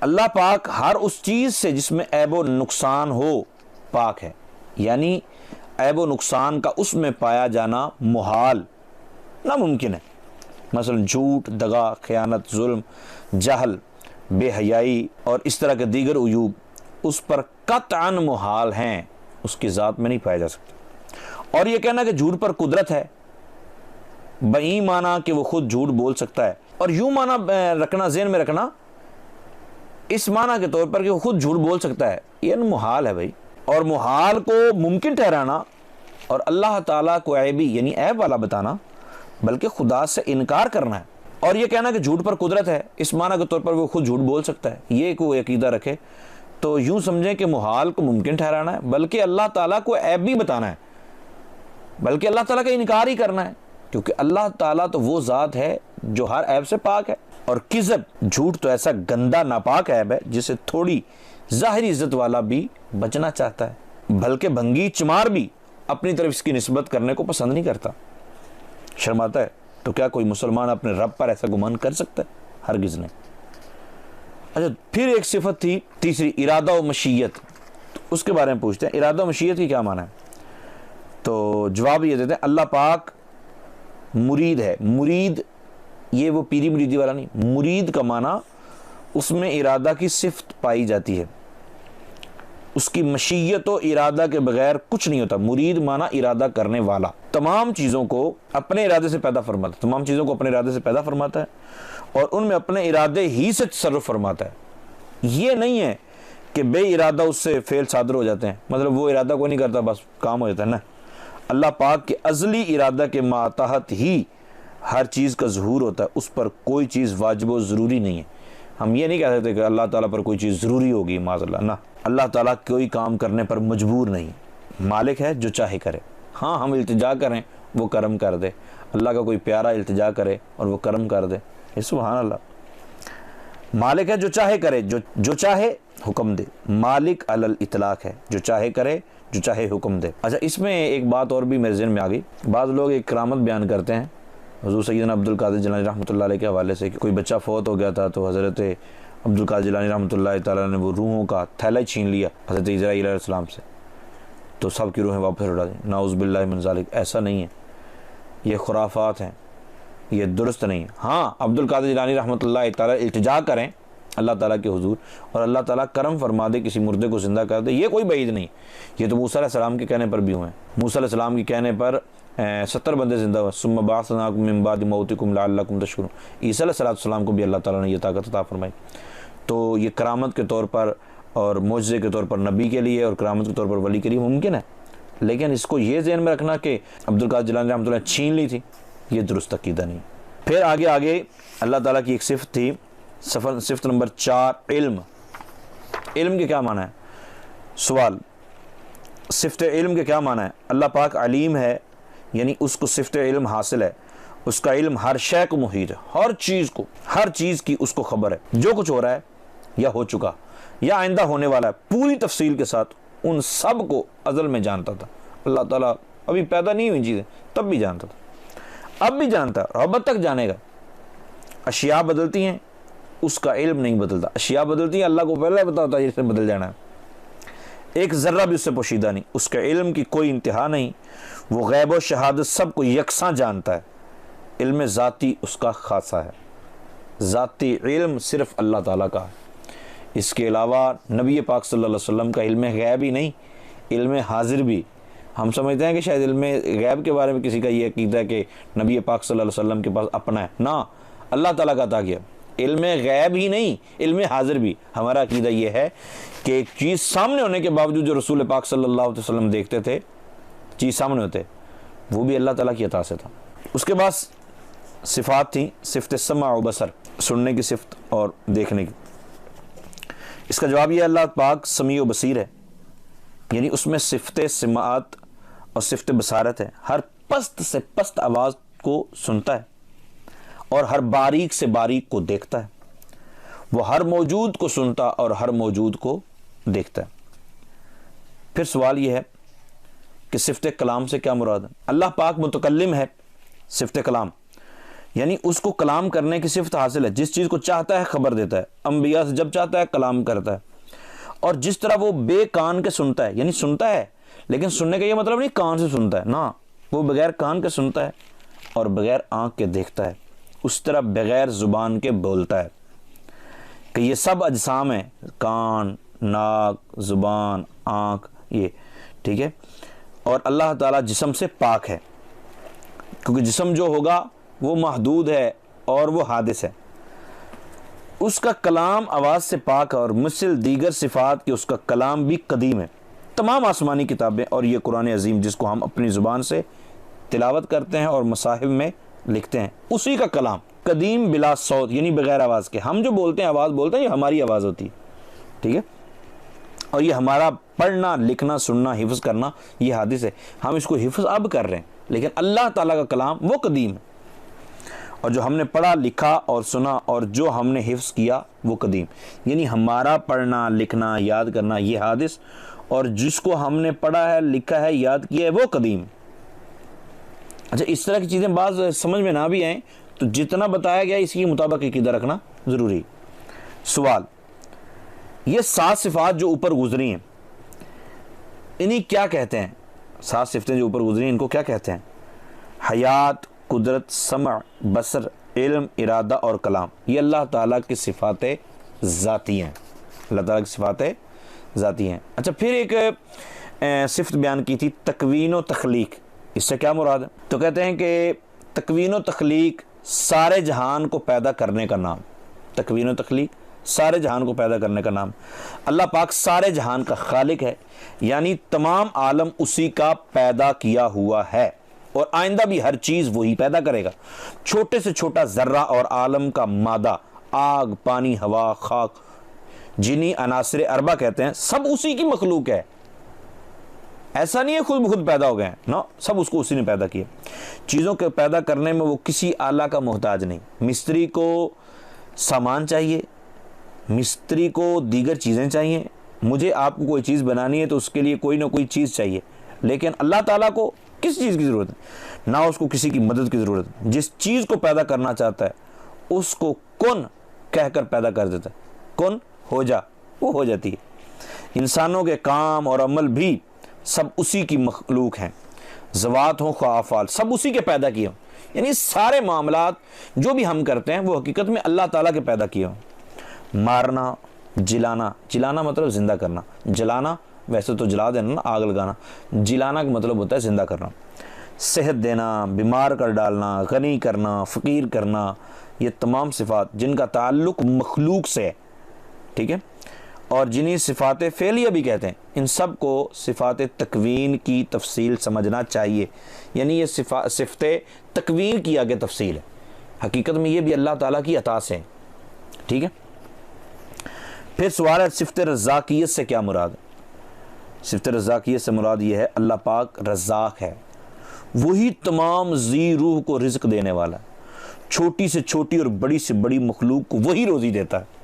اللہ پاک ہر اس چیز سے جس میں عیب و نقصان ہو پاک ہے، یعنی عیب و نقصان کا اس میں پایا جانا محال، ناممکن ہے۔ مثلا جھوٹ، دغا، خیانت، ظلم، جہل، بے حیائی اور اس طرح کے دیگر عیوب اس پر قطعاً محال ہیں، اس کی ذات میں نہیں پایا جا سکتا۔ اور یہ کہنا کہ جھوٹ پر قدرت ہے، بئی معنی کہ وہ خود جھوٹ بول سکتا ہے، اور یوں معنی رکھنا، ذہن میں رکھنا اس معنی کے طور پر کہ وہ خود جھوٹ بول سکتا ہے، یہ محال ہے بھائی۔ اور محال کو ممکن ٹھہرانا اور اللہ تعالیٰ کو عیبی یعنی عیب والا بتانا، بلکہ خدا سے انکار کرنا ہے، اور یہ کہنا کہ جھوٹ پر قدرت ہے اس معنی کے طور پر وہ خود جھوٹ بول سکتا ہے، یہ کوئی عقیدہ رکھے تو یوں سمجھیں کہ محال کو ممکن ٹھہرانا ہے، بلکہ اللہ تعالیٰ کو عیب بھی بتانا ہے، بلکہ اللہ تعالیٰ کا انکار ہی کرنا ہے، کیونکہ اللہ تعالیٰ تو وہ ذات ہے جو ہر عیب سے پاک ہے۔ اور کذب، جھوٹ تو ایسا گندا ناپاک عیب ہے جسے تھوڑی ظاہری عزت والا بھی بچنا چاہتا ہے، بلکہ بھنگی چمار بھی اپنی طرف اس کی نسبت کرنے کو پسند نہیں کرتا، شرماتا ہے۔ تو کیا کوئی مسلمان اپنے رب پر ایسا گمان کر سکتا ہے؟ ہرگز نہیں۔ اچھا، پھر ایک صفت تھی تیسری، ارادہ و مشیت، اس کے بارے میں پوچھتے ہیں ارادہ و مشیت کی کیا معنی ہے؟ تو جواب یہ دیتے ہیں اللہ پاک مرید ہے۔ مرید یہ وہ پیری مریدی والا نہیں، مرید کا معنی اس میں ارادہ کی صفت پائی جاتی ہے، اس کی مشیت و ارادہ کے بغیر کچھ نہیں ہوتا۔ مرید معنی ارادہ کرنے والا، تمام چیزوں کو اپنے ارادے سے پیدا فرماتا ہے، تمام چیزوں کو اپنے ارادے سے پیدا فرماتا ہے اور ان میں اپنے ارادے ہی سے تصرف فرماتا ہے۔ یہ نہیں ہے کہ بے ارادہ اس سے فعل صادر ہو جاتے ہیں، مطلب وہ ارادہ کوئی نہیں کرتا بس کام ہو جاتا ہے، نا۔ اللہ پاک کے ازلی ارادہ کے ماتحت ہی ہر چیز کا ظہور ہوتا ہے، اس پر کوئی چیز واجب و ضروری نہیں ہے۔ ہم یہ نہیں کہہ سکتے کہ اللہ تعالیٰ پر کوئی چیز ضروری ہوگی، معاذ اللہ، نہ، اللہ تعالیٰ کوئی کام کرنے پر مجبور نہیں، مالک ہے جو چاہے کرے۔ ہاں ہم التجا کریں وہ کرم کر دے، اللہ کا کوئی پیارا التجا کرے اور وہ کرم کر دے، سبحان اللہ۔ مالک ہے جو چاہے کرے، جو چاہے حکم دے، مالک علی الاطلاق ہے، جو چاہے کرے، جو چاہے حکم دے۔ اچھا، اس میں ایک بات اور بھی میرے ذہن میں آ گئی، بعض لوگ ایک کرامت بیان کرتے ہیں حضور سیدنا عبد القادر جیلانی رحمۃ اللہ علیہ کے حوالے سے کہ کوئی بچہ فوت ہو گیا تھا تو حضرت عبد القادر جیلانی رحمۃ اللہ تعالیٰ نے وہ روحوں کا تھیلا چھین لیا حضرت اسرائیل علیہ السلام سے، تو سب کی روحیں واپس اڑا دیں۔ نعوذ باللہ من ذالک، ایسا نہیں ہے، یہ خرافات ہیں، یہ درست نہیں ہے۔ ہاں عبد القادر جیلانی رحمۃ اللہ تعالیٰ التجا کریں اللہ تعالیٰ کے حضور اور اللہ تعالیٰ کرم فرما دے، کسی مردے کو زندہ کر دے، یہ کوئی بعید نہیں۔ یہ تو موسیٰ علیہ السلام کے کہنے پر بھی ہوئے ہیں، موسیٰ علیہ السلام کے کہنے پر 70 بندے زندہ ہوئے، ثم بعثناکم من بعد موتکم لعلکم تشکرون۔ عیسیٰ علیہ السلام کو بھی اللہ تعالیٰ نے یہ طاقت عطا فرمائی۔ تو یہ کرامت کے طور پر اور معجزے کے طور پر نبی کے لیے اور کرامت کے طور پر ولی کے لیے ممکن ہے، لیکن اس کو یہ ذہن میں رکھنا کہ عبد القادر جیلانی رحمۃ اللہ چھین لی تھی، یہ درست عقیدہ نہیں۔ پھر آگے اللہ تعالیٰ کی ایک صفت تھی، صفت نمبر 4، علم۔ علم کے کیا معنی ہے؟ سوال، صفت علم کے کیا معنی ہے؟ اللہ پاک علیم ہے، یعنی اس کو صفت علم حاصل ہے، اس کا علم ہر شے کو محیط ہے، ہر چیز کی اس کو خبر ہے، جو کچھ ہو رہا ہے یا ہو چکا یا آئندہ ہونے والا ہے، پوری تفصیل کے ساتھ ان سب کو ازل میں جانتا تھا۔ اللہ تعالیٰ ابھی پیدا نہیں ہوئی چیزیں تب بھی جانتا تھا، اب بھی جانتا ہے اور اب تک جانے گا۔ اشیاء بدلتی ہیں، اس کا علم نہیں بدلتا، اشیاء بدلتی ہیں، اللہ کو پہلے پتا ہوتا ہے اس سے بدل جانا ہے، ایک ذرہ بھی اس سے پوشیدہ نہیں، اس کے علم کی کوئی انتہا نہیں، وہ غیب و شہادت سب کو یکساں جانتا ہے، علم ذاتی اس کا خاصہ ہے، ذاتی علم صرف اللہ تعالیٰ کا ہے۔ اس کے علاوہ نبی پاک صلی اللہ علیہ وسلم کا علم غیب ہی نہیں، علم حاضر بھی۔ ہم سمجھتے ہیں کہ شاید علم غیب کے بارے میں کسی کا یہ عقیدہ ہے کہ نبی پاک صلی اللہ علیہ وسلم کے پاس اپنا ہے، نہ، اللہ تعالیٰ کا عطا کیا علم غیب ہی نہیں، علم حاضر بھی۔ ہمارا عقیدہ یہ ہے کہ ایک چیز سامنے ہونے کے باوجود جو رسول پاک صلی اللہ علیہ وسلم دیکھتے تھے، چیز سامنے ہوتے، وہ بھی اللہ تعالیٰ کی عطا سے تھا۔ اس کے بعد صفات تھیں، صفت سمع و بصر، سننے کی صفت اور دیکھنے کی۔ اس کا جواب یہ اللہ پاک سمیع و بصیر ہے، یعنی اس میں صفت سماعت اور صفت بصارت ہے، ہر پست سے پست آواز کو سنتا ہے اور ہر باریک سے باریک کو دیکھتا ہے، وہ ہر موجود کو سنتا اور ہر موجود کو دیکھتا ہے۔ پھر سوال یہ ہے کہ صفت کلام سے کیا مراد ہے؟ اللہ پاک متکلم ہے، صفت کلام یعنی اس کو کلام کرنے کی صفت حاصل ہے، جس چیز کو چاہتا ہے خبر دیتا ہے، انبیاء سے جب چاہتا ہے کلام کرتا ہے، اور جس طرح وہ بے کان کے سنتا ہے، یعنی سنتا ہے لیکن سننے کا یہ مطلب نہیں کان سے سنتا ہے، نہ، وہ بغیر کان کے سنتا ہے اور بغیر آنکھ کے دیکھتا ہے، اس طرح بغیر زبان کے بولتا ہے کہ یہ سب اجسام ہیں، کان، ناک، زبان، آنکھ، یہ ٹھیک ہے۔ اور اللہ تعالیٰ جسم سے پاک ہے، کیونکہ جسم جو ہوگا وہ محدود ہے اور وہ حادث ہے۔ اس کا کلام آواز سے پاک ہے، اور مثل دیگر صفات کہ اس کا کلام بھی قدیم ہے۔ تمام آسمانی کتابیں اور یہ قرآن عظیم جس کو ہم اپنی زبان سے تلاوت کرتے ہیں اور مصاحف میں لکھتے ہیں، اسی کا کلام قدیم بلا صوت، یعنی بغیر آواز کے۔ ہم جو بولتے ہیں آواز بولتے ہیں، یہ ہماری آواز ہوتی ہے، ٹھیک ہے، اور یہ ہمارا پڑھنا، لکھنا، سننا، حفظ کرنا یہ حادث ہے، ہم اس کو حفظ اب کر رہے ہیں، لیکن اللہ تعالیٰ کا کلام وہ قدیم ہے، اور جو ہم نے پڑھا، لکھا اور سنا اور جو ہم نے حفظ کیا وہ قدیم، یعنی ہمارا پڑھنا، لکھنا، یاد کرنا یہ حادث، اور جس کو ہم نے پڑھا ہے، لکھا ہے، یاد کیا ہے وہ قدیم۔ اچھا، اس طرح کی چیزیں بعض سمجھ میں نہ بھی آئیں تو جتنا بتایا گیا اسی کے مطابق عقیدہ رکھنا ضروری۔ سوال، یہ 7 صفات جو اوپر گزری ہیں انہیں کیا کہتے ہیں؟ 7 صفتیں جو اوپر گزری ہیں ان کو کیا کہتے ہیں؟ حیات، قدرت، سمع، بصر، علم، ارادہ اور کلام، یہ اللہ تعالیٰ کی صفات ذاتی ہیں، اللہ تعالیٰ کی صفات ذاتی ہیں۔ اچھا، پھر ایک صفت بیان کی تھی تکوین و تخلیق، اس سے کیا مراد ہے؟ تو کہتے ہیں کہ تکوین و تخلیق سارے جہان کو پیدا کرنے کا نام، تکوین و تخلیق سارے جہان کو پیدا کرنے کا نام۔ اللہ پاک سارے جہان کا خالق ہے، یعنی تمام عالم اسی کا پیدا کیا ہوا ہے، اور آئندہ بھی ہر چیز وہی پیدا کرے گا، چھوٹے سے چھوٹا ذرہ اور عالم کا مادہ، آگ، پانی، ہوا، خاک، جنہیں عناصر اربع کہتے ہیں، سب اسی کی مخلوق ہے، ایسا نہیں ہے خود بخود پیدا ہو گئے ہیں، نو، سب اس کو اسی نے پیدا کیا۔ چیزوں کے پیدا کرنے میں وہ کسی آلہ کا محتاج نہیں، مستری کو سامان چاہیے، مستری کو دیگر چیزیں چاہیے، مجھے آپ کو کوئی چیز بنانی ہے تو اس کے لیے کوئی نہ کوئی چیز چاہیے، لیکن اللہ تعالیٰ کو کس چیز کی ضرورت ہے؟ نہ اس کو کسی کی مدد کی ضرورت ہے، جس چیز کو پیدا کرنا چاہتا ہے اس کو کن کہہ کر پیدا کر دیتا ہے، کن ہو جا، وہ ہو جاتی ہے۔ انسانوں کے کام اور عمل بھی سب اسی کی مخلوق ہیں، ذوات ہوں خواہ افعال، سب اسی کے پیدا کیے ہوں، یعنی سارے معاملات جو بھی ہم کرتے ہیں وہ حقیقت میں اللہ تعالیٰ کے پیدا کیے ہوں۔ مارنا، جلانا، جلانا مطلب زندہ کرنا، جلانا ویسے تو جلا دینا نا، آگ لگانا، جلانا کا مطلب ہوتا ہے زندہ کرنا، صحت دینا، بیمار کر ڈالنا، غنی کرنا، فقیر کرنا، یہ تمام صفات جن کا تعلق مخلوق سے ہے، ٹھیک ہے، اور جنہیں صفات فعلیہ بھی کہتے ہیں، ان سب کو صفات تکوین کی تفصیل سمجھنا چاہیے، یعنی یہ صفت تکوین کی آگے تفصیل ہے، حقیقت میں یہ بھی اللہ تعالیٰ کی عطا سے ہے، ٹھیک ہے۔ پھر سوال ہے صفت رزاقیت سے کیا مراد ہے؟ صفت رزاقیت سے مراد یہ ہے اللہ پاک رزاق ہے، وہی تمام ذی روح کو رزق دینے والا ہے، چھوٹی سے چھوٹی اور بڑی سے بڑی مخلوق کو وہی روزی دیتا ہے،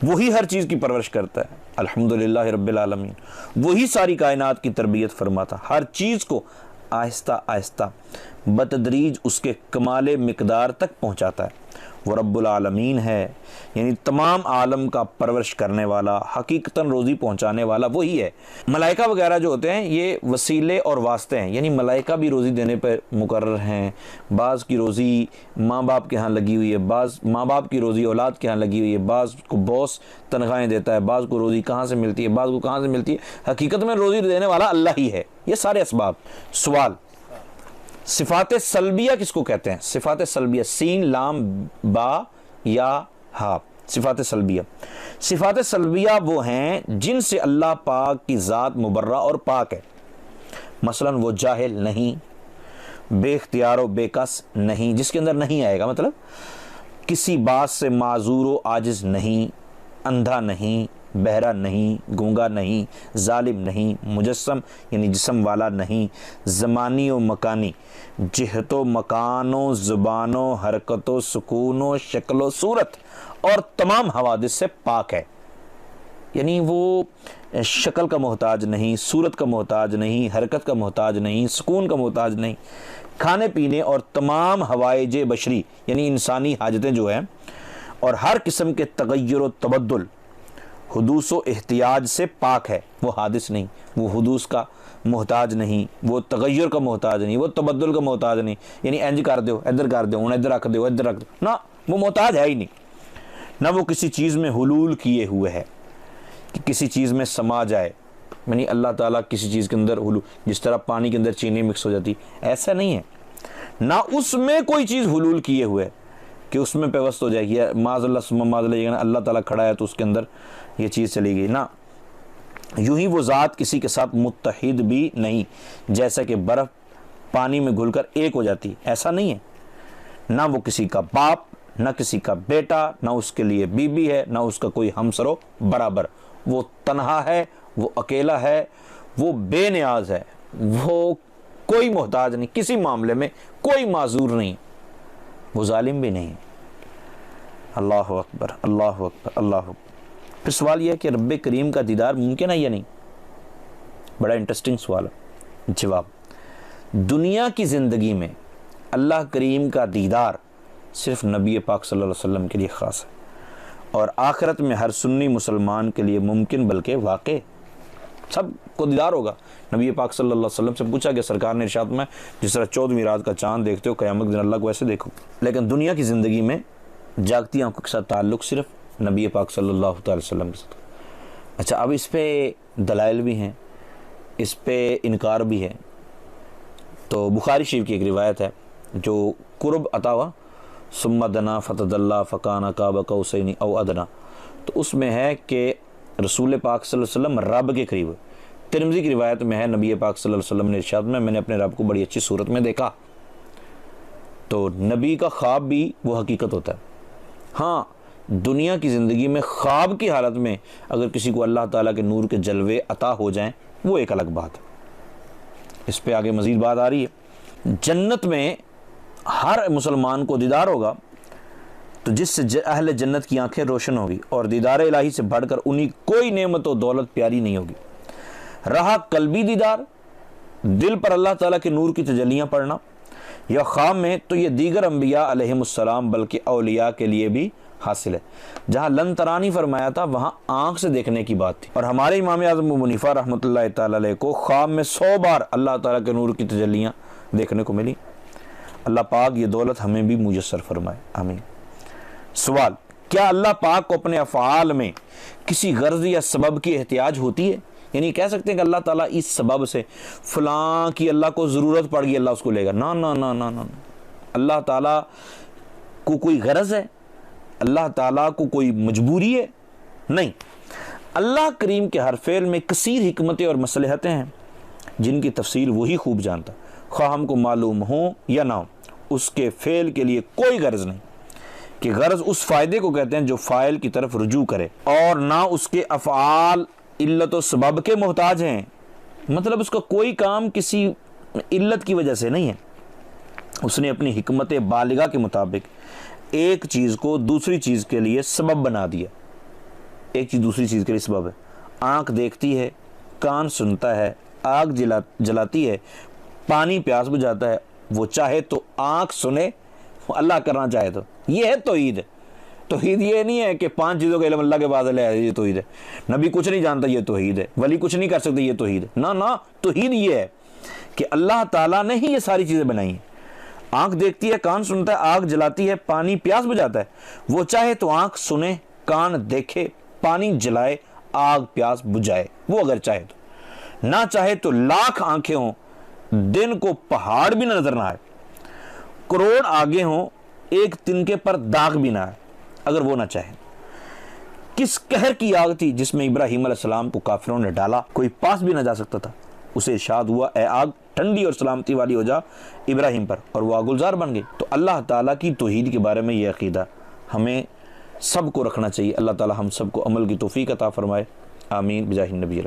وہی ہر چیز کی پرورش کرتا ہے، الحمدللہ رب العالمین، وہی ساری کائنات کی تربیت فرماتا، ہر چیز کو آہستہ آہستہ بتدریج اس کے کمال مقدار تک پہنچاتا ہے، وہ رب العالمین ہے، یعنی تمام عالم کا پرورش کرنے والا، حقیقتاً روزی پہنچانے والا وہی ہے۔ ملائکہ وغیرہ جو ہوتے ہیں یہ وسیلے اور واسطے ہیں، یعنی ملائکہ بھی روزی دینے پر مقرر ہیں، بعض کی روزی ماں باپ کے ہاں لگی ہوئی ہے، بعض ماں باپ کی روزی اولاد کے ہاں لگی ہوئی ہے، بعض کو باس تنخواہیں دیتا ہے، بعض کو روزی کہاں سے ملتی ہے، بعض کو کہاں سے ملتی ہے، حقیقت میں روزی دینے والا اللہ ہی ہے، یہ سارے اسباب۔ سوال، صفات سلبیہ کس کو کہتے ہیں؟ صفات سلبیہ، سین، لام، با یا ہا، صفات سلبیہ۔ صفات سلبیہ وہ ہیں جن سے اللہ پاک کی ذات مبرہ اور پاک ہے، مثلا وہ جاہل نہیں، بے اختیار و بے کس نہیں، جس کے اندر نہیں آئے گا، مطلب کسی بات سے معذور و عاجز نہیں، اندھا نہیں، بہرا نہیں، گونگا نہیں، ظالم نہیں، مجسم یعنی جسم والا نہیں، زمانی و مکانی، جہت و مکان و زبان و حرکت و سکون و شکل و صورت اور تمام حوادث سے پاک ہے، یعنی وہ شکل کا محتاج نہیں، صورت کا محتاج نہیں، حرکت کا محتاج نہیں، سکون کا محتاج نہیں، کھانے پینے اور تمام حوائج بشری یعنی انسانی حاجتیں جو ہیں اور ہر قسم کے تغیر و تبدل حدوث و احتیاج سے پاک ہے۔ وہ حادث نہیں، وہ حدوث کا محتاج نہیں، وہ تغیر کا محتاج نہیں، وہ تبدل کا محتاج نہیں، یعنی انج کر دیو ادھر کر دیو، ادھر رکھ دیو ادھر رکھ دیو، نہ وہ محتاج ہے ہی نہیں۔ نہ وہ کسی چیز میں حلول کیے ہوئے ہے کہ کسی چیز میں سما جائے، یعنی اللہ تعالیٰ کسی چیز کے اندر حلول، جس طرح پانی کے اندر چینی مکس ہو جاتی، ایسا نہیں ہے۔ نہ اس میں کوئی چیز حلول کیے ہوئے کہ اس میں پیوست ہو جائے گی، معاذ اللہ ثم معاذ اللہ، اللہ تعالیٰ کھڑا ہے تو اس کے اندر یہ چیز چلی گئی، نہ یوں ہی وہ ذات کسی کے ساتھ متحد بھی نہیں، جیسا کہ برف پانی میں گھل کر ایک ہو جاتی، ایسا نہیں ہے۔ نہ وہ کسی کا باپ، نہ کسی کا بیٹا، نہ اس کے لیے بیوی ہے، نہ اس کا کوئی ہمسر و برابر، وہ تنہا ہے، وہ اکیلا ہے، وہ بے نیاز ہے، وہ کوئی محتاج نہیں، کسی معاملے میں کوئی معذور نہیں، وہ ظالم بھی نہیں۔ اللہ اکبر اللہ اکبر اللہ اکبر۔ پھر سوال یہ ہے کہ رب کریم کا دیدار ممکن ہے یا نہیں؟ بڑا انٹرسٹنگ سوال ہے۔ جواب، دنیا کی زندگی میں اللہ کریم کا دیدار صرف نبی پاک صلی اللہ علیہ وسلم کے لیے خاص ہے، اور آخرت میں ہر سنی مسلمان کے لیے ممکن بلکہ واقع، سب کو دیدار ہوگا۔ نبی پاک صلی اللہ علیہ وسلم سے پوچھا کہ سرکار نے ارشاد میں جس طرح 14ویں رات کا چاند دیکھتے ہو قیامت دن اللہ کو ایسے دیکھو، لیکن دنیا کی زندگی میں جاگتی آنکھوں کے ساتھ تعلق صرف نبی پاک صلی اللہ تعالی وسلم کے ساتھ۔ اچھا، اب اس پہ دلائل بھی ہیں، اس پہ انکار بھی ہے۔ تو بخاری شریف کی ایک روایت ہے جو قرب عطا ہوا، ثم دنا فتدلی فکان قاب قوسین او ادنی، تو اس میں ہے کہ رسول پاک صلی اللہ علیہ وسلم رب کے قریب۔ ترمذی کی روایت میں ہے نبی پاک صلی اللہ علیہ وسلم نے ارشاد میں نے اپنے رب کو بڑی اچھی صورت میں دیکھا۔ تو نبی کا خواب بھی وہ حقیقت ہوتا ہے۔ ہاں، دنیا کی زندگی میں خواب کی حالت میں اگر کسی کو اللہ تعالیٰ کے نور کے جلوے عطا ہو جائیں وہ ایک الگ بات ہے، اس پہ آگے مزید بات آ رہی ہے۔ جنت میں ہر مسلمان کو دیدار ہوگا تو جس سے اہل جنت کی آنکھیں روشن ہوگی، اور دیدار الہی سے بڑھ کر انہیں کوئی نعمت و دولت پیاری نہیں ہوگی۔ رہا قلبی دیدار، دل پر اللہ تعالیٰ کے نور کی تجلیاں پڑھنا، یا خواب میں، تو یہ دیگر انبیاء علیہم السلام بلکہ اولیاء کے لیے بھی حاصل ہے۔ جہاں لن ترانی فرمایا تھا وہاں آنکھ سے دیکھنے کی بات تھی، اور ہمارے امام اعظم ابو حنیفہ رحمۃ اللہ تعالی علیہ کو خواب میں 100 بار اللہ تعالیٰ کے نور کی تجلیاں دیکھنے کو ملی۔ اللہ پاک یہ دولت ہمیں بھی میسر فرمائے، آمین۔ سوال، کیا اللہ پاک کو اپنے افعال میں کسی غرض یا سبب کی احتیاج ہوتی ہے؟ یعنی کہہ سکتے ہیں کہ اللہ تعالیٰ اس سبب سے فلاں کی اللہ کو ضرورت پڑ گئی اللہ اس کو لے گا؟ نہ نہ نہ نہ نہ، اللہ تعالیٰ کو کوئی غرض ہے؟ اللہ تعالیٰ کو کوئی مجبوری ہے؟ نہیں۔ اللہ کریم کے ہر فعل میں کثیر حکمتیں اور مصلحتیں ہیں جن کی تفصیل وہی خوب جانتا، خواہ ہم کو معلوم ہو یا نہ ہو۔ اس کے فعل کے لیے کوئی غرض نہیں، کہ غرض اس فائدے کو کہتے ہیں جو فاعل کی طرف رجوع کرے، اور نہ اس کے افعال علت و سبب کے محتاج ہیں، مطلب اس کا کوئی کام کسی علت کی وجہ سے نہیں ہے۔ اس نے اپنی حکمت بالغہ کے مطابق ایک چیز کو دوسری چیز کے لیے سبب بنا دیا۔ ایک چیز دوسری چیز کے لیے سبب ہے۔ آنکھ دیکھتی ہے، کان سنتا ہے، آگ جلاتی ہے، پانی پیاس بجھاتا ہے، وہ چاہے تو آنکھ سنے، اللہ کرنا چاہے تو۔ یہ ہے توحید۔ توحید یہ نہیں ہے کہ 5 چیزوں کا علم اللہ کے بعد ہے، یہ توحید ہے۔ نبی کچھ نہیں جانتا، یہ توحید ہے۔ ولی کچھ نہیں کر سکتے، یہ توحید ہے۔ نہ نہ، توحید یہ ہے کہ اللہ تعالیٰ نے ہی یہ ساری چیزیں بنائی ہیں۔ آنکھ دیکھتی ہے، کان سنتا ہے، آگ جلاتی ہے، پانی پیاس بجھاتا ہے، وہ چاہے تو آنکھ سنے، کان دیکھے، پانی جلائے، آگ پیاس بجھائے، وہ اگر چاہے تو۔ نہ چاہے تو لاکھ آنکھیں ہوں، دن کو پہاڑ بھی نظر نہ آئے، کروڑ آگے ہوں، ایک تنکے پر داغ بھی نہ آئے، اگر وہ نہ چاہے۔ کس قہر کی آگ تھی جس میں ابراہیم علیہ السلام کو کافروں نے ڈالا، کوئی پاس بھی نہ جا سکتا تھا۔ اسے ارشاد ہوا، اے آگ ٹھنڈی اور سلامتی والی ہو جا ابراہیم پر، اور وہ گلزار بن گئی۔ تو اللہ تعالیٰ کی توحید کے بارے میں یہ عقیدہ ہمیں سب کو رکھنا چاہیے۔ اللہ تعالیٰ ہم سب کو عمل کی توفیق عطا فرمائے، آمین بجاہ النبی۔